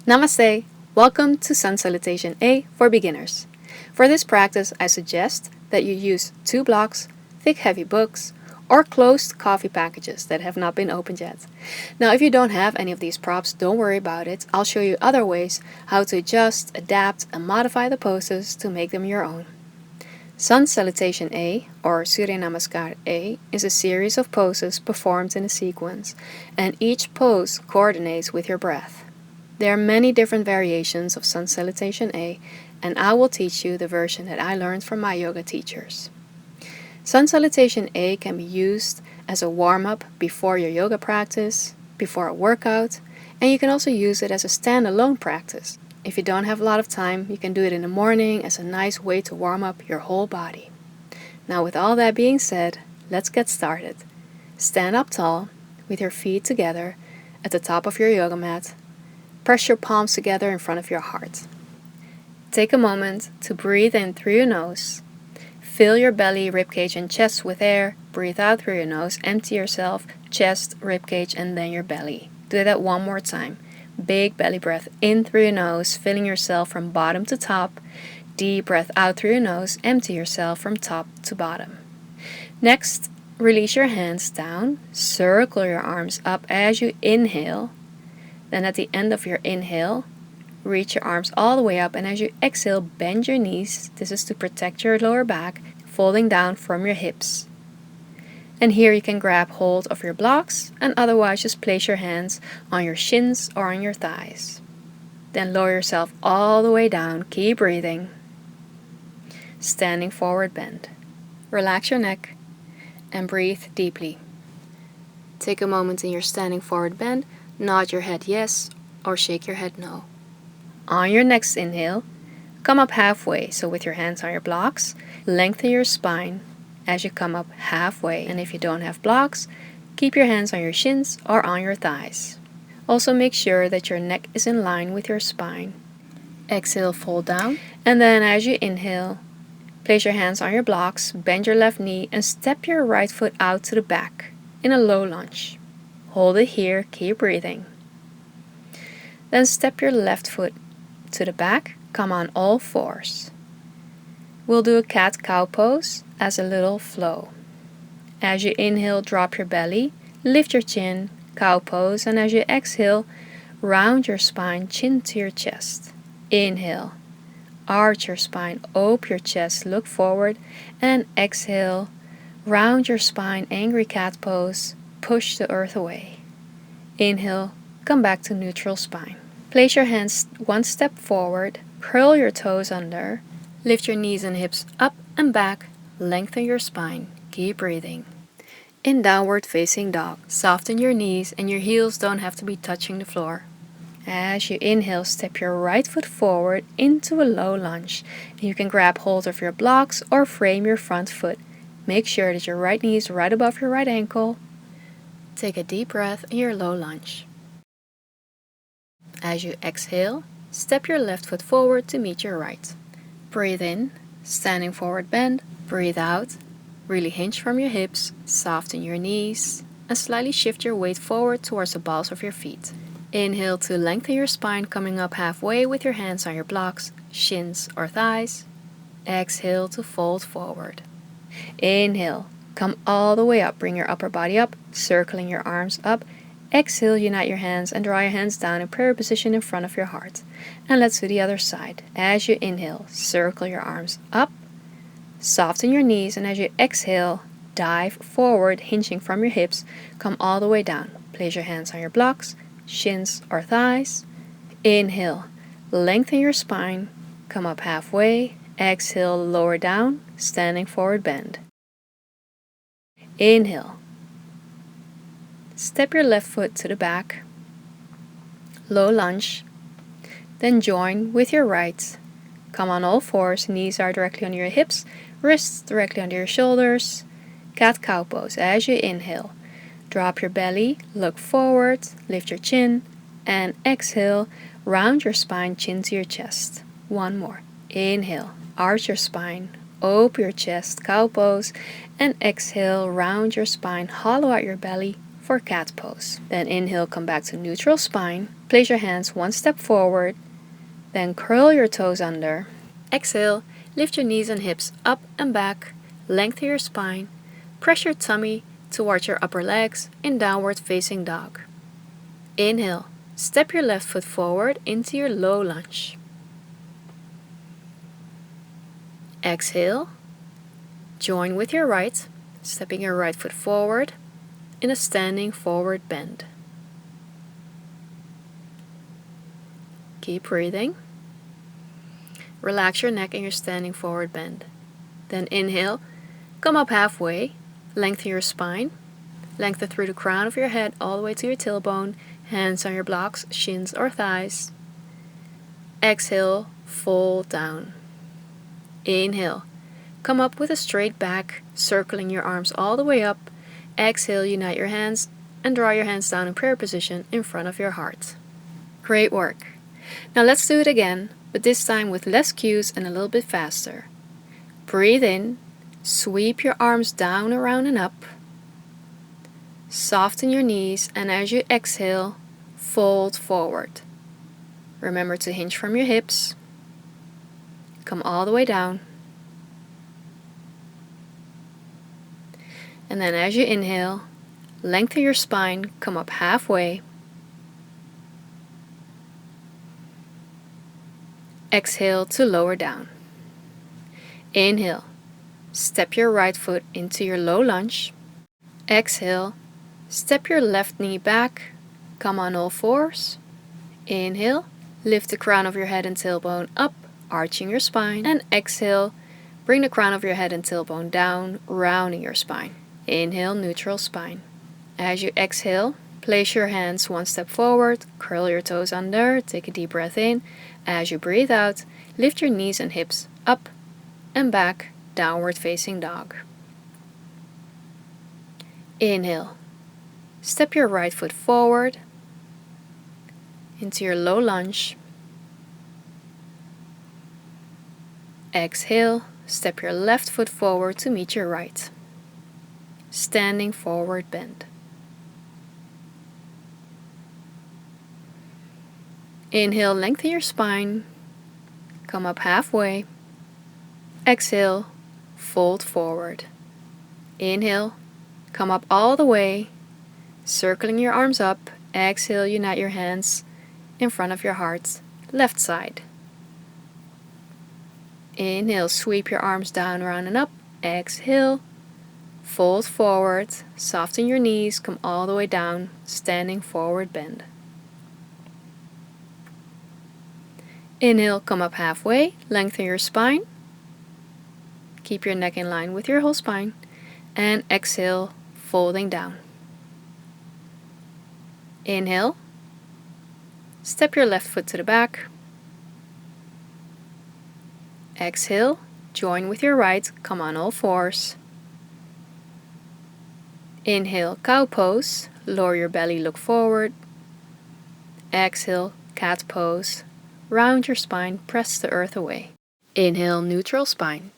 Namaste! Welcome to Sun Salutation A for beginners. For this practice, I suggest that you use 2 blocks, thick heavy books, or closed coffee packages that have not been opened yet. Now, if you don't have any of these props, don't worry about it. I'll show you other ways how to adjust, adapt, and modify the poses to make them your own. Sun Salutation A, or Surya Namaskar A, is a series of poses performed in a sequence, and each pose coordinates with your breath. There are many different variations of Sun Salutation A, and I will teach you the version that I learned from my yoga teachers. Sun Salutation A can be used as a warm-up before your yoga practice, before a workout, and you can also use it as a standalone practice. If you don't have a lot of time, you can do it in the morning as a nice way to warm up your whole body. Now, with all that being said, let's get started. Stand up tall with your feet together at the top of your yoga mat. Press your palms together in front of your heart. Take a moment to breathe in through your nose. Fill your belly, ribcage, and chest with air. Breathe out through your nose. Empty yourself, chest, ribcage, and then your belly. Do that one more time. Big belly breath in through your nose, filling yourself from bottom to top. Deep breath out through your nose. Empty yourself from top to bottom. Next, release your hands down. Circle your arms up as you inhale. Then at the end of your inhale, reach your arms all the way up, and as you exhale, bend your knees. This is to protect your lower back, folding down from your hips. And here you can grab hold of your blocks, and otherwise just place your hands on your shins or on your thighs. Then lower yourself all the way down. Keep breathing. Standing forward bend. Relax your neck and breathe deeply. Take a moment in your standing forward bend. Nod your head yes or shake your head no. On your next inhale, come up halfway. So with your hands on your blocks, lengthen your spine as you come up halfway. And if you don't have blocks, keep your hands on your shins or on your thighs. Also make sure that your neck is in line with your spine. Exhale, fold down. And then as you inhale, place your hands on your blocks, bend your left knee, and step your right foot out to the back in a low lunge. Hold it here, keep breathing. Then step your left foot to the back, come on all fours. We'll do a cat-cow pose as a little flow. As you inhale, drop your belly, lift your chin, cow pose, and as you exhale, round your spine, chin to your chest. Inhale, arch your spine, open your chest, look forward, and exhale, round your spine, angry cat pose. Push the earth away. Inhale, come back to neutral spine. Place your hands one step forward, curl your toes under, lift your knees and hips up and back, lengthen your spine, keep breathing. In downward facing dog, soften your knees and your heels don't have to be touching the floor. As you inhale, step your right foot forward into a low lunge. You can grab hold of your blocks or frame your front foot. Make sure that your right knee is right above your right ankle. Take a deep breath in your low lunge. As you exhale, step your left foot forward to meet your right. Breathe in, standing forward bend. Breathe out, really hinge from your hips, soften your knees, and slightly shift your weight forward towards the balls of your feet. Inhale to lengthen your spine, coming up halfway with your hands on your blocks, shins or thighs. Exhale to fold forward. Inhale. Come all the way up, bring your upper body up, circling your arms up. Exhale, unite your hands and draw your hands down in prayer position in front of your heart. And let's do the other side. As you inhale, circle your arms up, soften your knees, and as you exhale, dive forward, hinging from your hips, come all the way down. Place your hands on your blocks, shins or thighs. Inhale, lengthen your spine, come up halfway. Exhale, lower down, standing forward bend. Inhale. Step your left foot to the back. Low lunge. Then join with your right. Come on all fours. Knees are directly under your hips. Wrists directly under your shoulders. Cat-cow pose. As you inhale, drop your belly. Look forward. Lift your chin. And exhale. Round your spine. Chin to your chest. One more. Inhale. Arch your spine. Open your chest, cow pose, and exhale, round your spine, hollow out your belly for cat pose. Then inhale, come back to neutral spine, place your hands one step forward, then curl your toes under. Exhale, lift your knees and hips up and back, lengthen your spine, press your tummy towards your upper legs in downward facing dog. Inhale, step your left foot forward into your low lunge. Exhale, join with your right, stepping your right foot forward in a standing forward bend. Keep breathing. Relax your neck in your standing forward bend. Then inhale, come up halfway, lengthen your spine, lengthen through the crown of your head all the way to your tailbone, hands on your blocks, shins or thighs. Exhale, fold down. Inhale, come up with a straight back, circling your arms all the way up. Exhale, unite your hands and draw your hands down in prayer position in front of your heart. Great work. Now let's do it again, but this time with less cues and a little bit faster. Breathe in, sweep your arms down, around and up. Soften your knees, and as you exhale, fold forward. Remember to hinge from your hips. Come all the way down. And then as you inhale, lengthen your spine, come up halfway. Exhale to lower down. Inhale, step your right foot into your low lunge. Exhale, step your left knee back, come on all fours. Inhale, lift the crown of your head and tailbone up, arching your spine. And exhale, bring the crown of your head and tailbone down, rounding your spine. Inhale, neutral spine. As you exhale, place your hands one step forward, curl your toes under, take a deep breath in. As you breathe out, lift your knees and hips up and back, downward facing dog. Inhale, step your right foot forward into your low lunge. Exhale, step your left foot forward to meet your right. Standing forward bend. Inhale, lengthen your spine, come up halfway. Exhale, fold forward. Inhale, come up all the way, circling your arms up. Exhale, unite your hands in front of your heart, left side. Inhale, sweep your arms down, round and up. Exhale, fold forward, soften your knees, come all the way down, standing forward bend. Inhale, come up halfway, lengthen your spine. Keep your neck in line with your whole spine. And exhale, folding down. Inhale, step your left foot to the back. Exhale, join with your right, come on all fours. Inhale, cow pose, lower your belly, look forward. Exhale, cat pose. Round your spine, press the earth away. Inhale, neutral spine.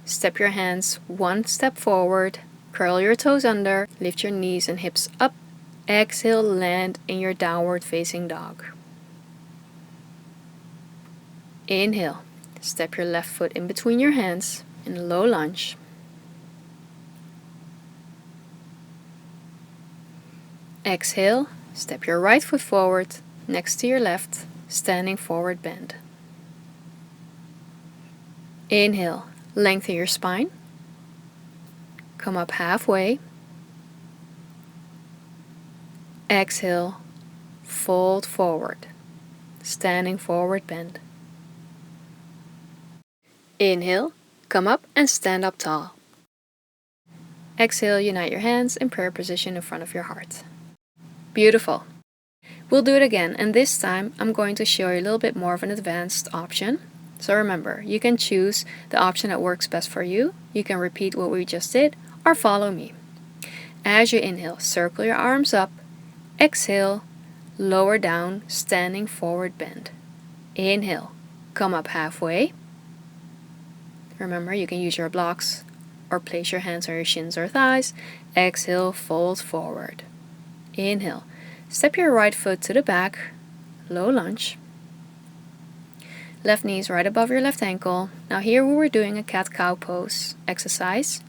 Step your hands one step forward, curl your toes under, lift your knees and hips up. Exhale, land in your downward facing dog. Inhale, step your left foot in between your hands in a low lunge. Exhale, step your right foot forward next to your left, standing forward bend. Inhale, lengthen your spine. Come up halfway. Exhale, fold forward, standing forward bend. Inhale, come up and stand up tall. Exhale, unite your hands in prayer position in front of your heart. Beautiful. We'll do it again, and this time I'm going to show you a little bit more of an advanced option. So remember, you can choose the option that works best for you. You can repeat what we just did or follow me. As you inhale, circle your arms up. Exhale, lower down, standing forward bend. Inhale, come up halfway. Remember, you can use your blocks or place your hands on your shins or thighs. Exhale, fold forward. Inhale, step your right foot to the back, low lunge. Left knee is right above your left ankle. Now here we were doing a cat-cow pose exercise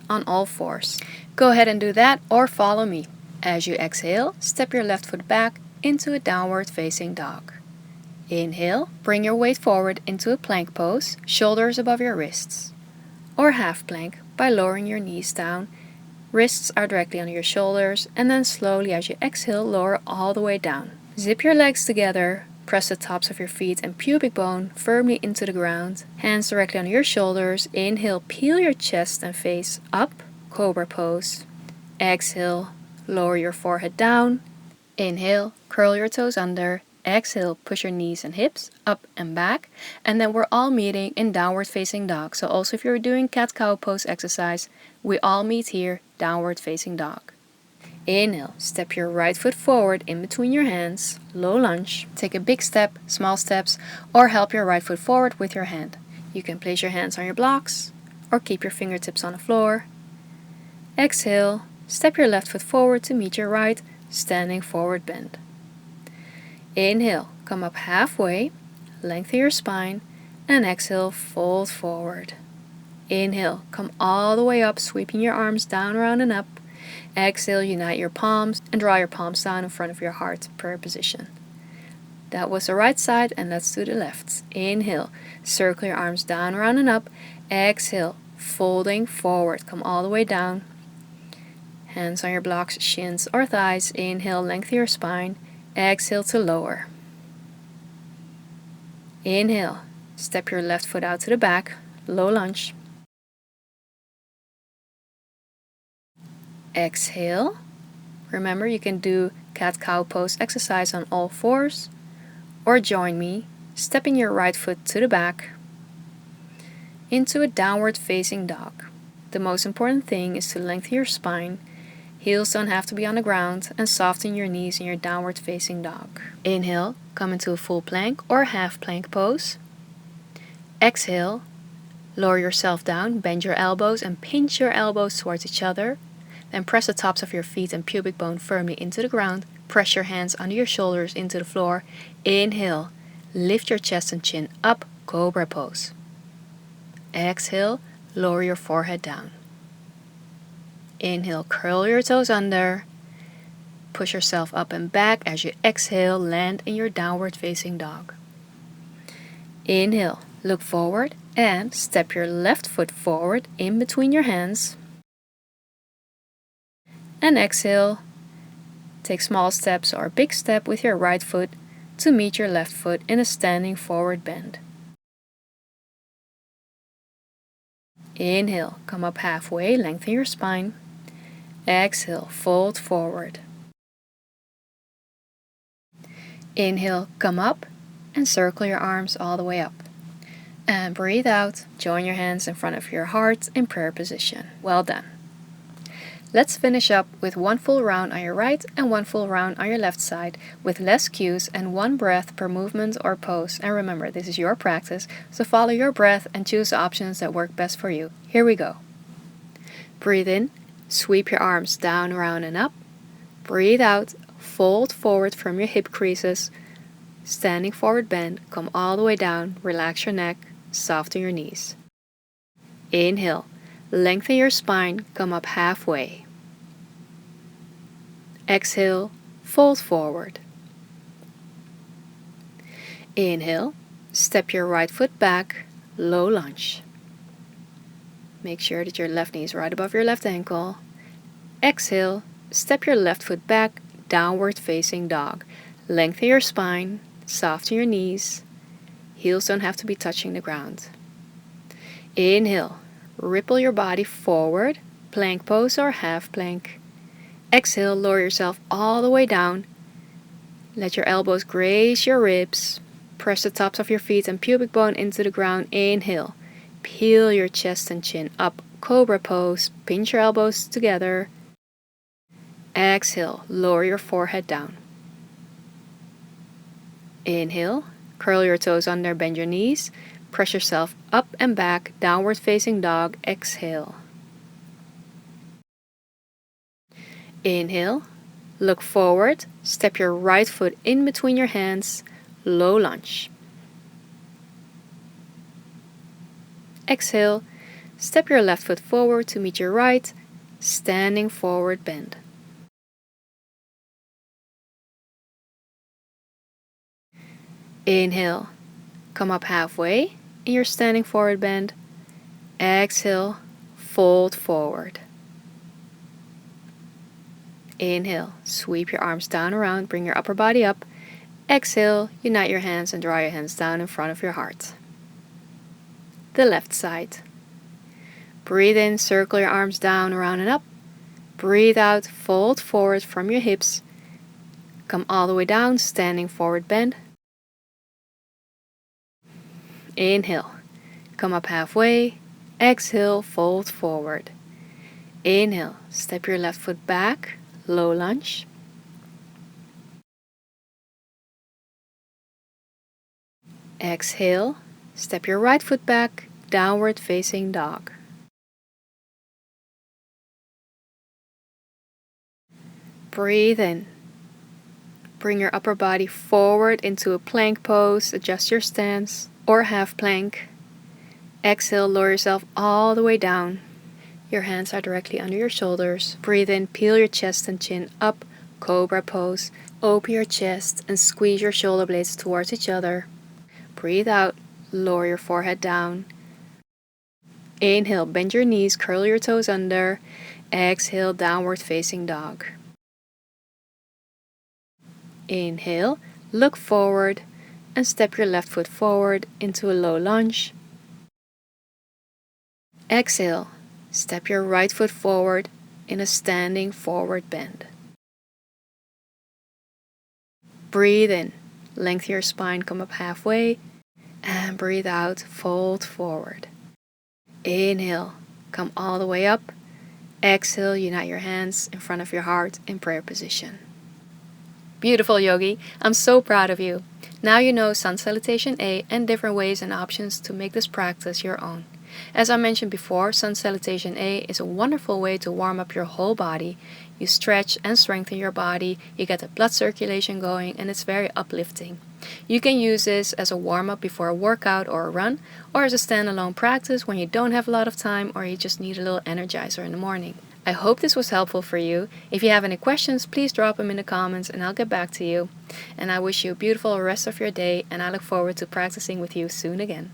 on all fours. Go ahead and do that or follow me. As you exhale, step your left foot back into a downward facing dog. Inhale, bring your weight forward into a plank pose, shoulders above your wrists. Or half plank by lowering your knees down. Wrists are directly under your shoulders, and then slowly as you exhale, lower all the way down. Zip your legs together, press the tops of your feet and pubic bone firmly into the ground. Hands directly under your shoulders. Inhale, peel your chest and face up, cobra pose. Exhale, lower your forehead down. Inhale, curl your toes under. Exhale, push your knees and hips up and back. And then we're all meeting in downward facing dog. So also if you're doing cat-cow pose exercise, we all meet here, downward facing dog. Inhale, step your right foot forward in between your hands, low lunge. Take a big step, small steps, or help your right foot forward with your hand. You can place your hands on your blocks or keep your fingertips on the floor. Exhale, step your left foot forward to meet your right, standing forward bend. Inhale, come up halfway, lengthen your spine, and exhale, fold forward. Inhale, come all the way up, sweeping your arms down, around, and up. Exhale, unite your palms and draw your palms down in front of your heart, prayer position. That was the right side, and let's do the left. Inhale, circle your arms down, around, and up. Exhale, folding forward, come all the way down. Hands on your blocks, shins or thighs. Inhale, lengthen your spine. Exhale to lower. Inhale, step your left foot out to the back, low lunge. Exhale. Remember, you can do cat-cow pose exercise on all fours, or join me, stepping your right foot to the back into a downward facing dog. The most important thing is to lengthen your spine. Heels don't have to be on the ground, and soften your knees in your downward facing dog. Inhale, come into a full plank or half plank pose. Exhale, lower yourself down, bend your elbows and pinch your elbows towards each other. Then press the tops of your feet and pubic bone firmly into the ground. Press your hands under your shoulders into the floor. Inhale, lift your chest and chin up, cobra pose. Exhale, lower your forehead down. Inhale, curl your toes under. Push yourself up and back. As you exhale, land in your downward facing dog. Inhale, look forward and step your left foot forward in between your hands. And exhale, take small steps or a big step with your right foot to meet your left foot in a standing forward bend. Inhale, come up halfway, lengthen your spine. Exhale, fold forward. Inhale, come up and circle your arms all the way up. And breathe out, join your hands in front of your heart in prayer position. Well done. Let's finish up with one full round on your right and one full round on your left side with less cues and one breath per movement or pose. And remember, this is your practice, so follow your breath and choose the options that work best for you. Here we go. Breathe in, sweep your arms down, around, and up. Breathe out, fold forward from your hip creases. Standing forward bend, come all the way down, relax your neck, soften your knees. Inhale. Lengthen your spine, come up halfway. Exhale, fold forward. Inhale, step your right foot back, low lunge. Make sure that your left knee is right above your left ankle. Exhale, step your left foot back, downward facing dog. Lengthen your spine, soften your knees. Heels don't have to be touching the ground. Inhale. Ripple your body forward, plank pose or half plank. Exhale, lower yourself all the way down. Let your elbows graze your ribs. Press the tops of your feet and pubic bone into the ground. Inhale. Peel your chest and chin up, cobra pose. Pinch your elbows together. Exhale, lower your forehead down. Inhale, curl your toes under, bend your knees. Press yourself up and back, downward facing dog. Exhale. Inhale, Look forward, step your right foot in between your hands, low lunge. Exhale, step your left foot forward to meet your right, standing forward bend. Inhale, come up halfway in your standing forward bend. Exhale, fold forward. Inhale, sweep your arms down around, bring your upper body up. Exhale, unite your hands and draw your hands down in front of your heart. The left side. Breathe in, circle your arms down, around and up. Breathe out, fold forward from your hips. Come all the way down, standing forward bend. Inhale, come up halfway. Exhale, fold forward. Inhale, step your left foot back, low lunge. Exhale, step your right foot back, downward facing dog. Breathe in. Bring your upper body forward into a plank pose, adjust your stance, or half plank. Exhale, lower yourself all the way down. Your hands are directly under your shoulders. Breathe in, peel your chest and chin up, cobra pose. Open your chest and squeeze your shoulder blades towards each other. Breathe out, lower your forehead down. Inhale, bend your knees, curl your toes under. Exhale, downward facing dog. Inhale, look forward and step your left foot forward into a low lunge. Exhale, step your right foot forward in a standing forward bend. Breathe in, lengthen your spine, come up halfway, and breathe out, fold forward. Inhale, come all the way up. Exhale, unite your hands in front of your heart in prayer position. Beautiful, yogi. I'm so proud of you. Now you know Sun Salutation A and different ways and options to make this practice your own. As I mentioned before, Sun Salutation A is a wonderful way to warm up your whole body. You stretch and strengthen your body, you get the blood circulation going, and it's very uplifting. You can use this as a warm-up before a workout or a run, or as a standalone practice when you don't have a lot of time or you just need a little energizer in the morning. I hope this was helpful for you. If you have any questions, please drop them in the comments and I'll get back to you. And I wish you a beautiful rest of your day, and I look forward to practicing with you soon again.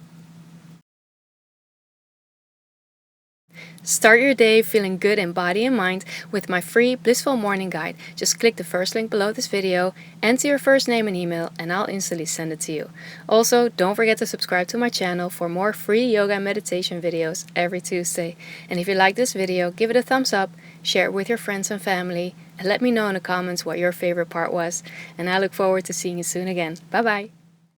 Start your day feeling good in body and mind with my free Blissful Morning Guide. Just click the first link below this video, enter your first name and email, and I'll instantly send it to you. Also, don't forget to subscribe to my channel for more free yoga and meditation videos every Tuesday. And if you like this video, give it a thumbs up, share it with your friends and family, and let me know in the comments what your favorite part was. And I look forward to seeing you soon again. Bye bye!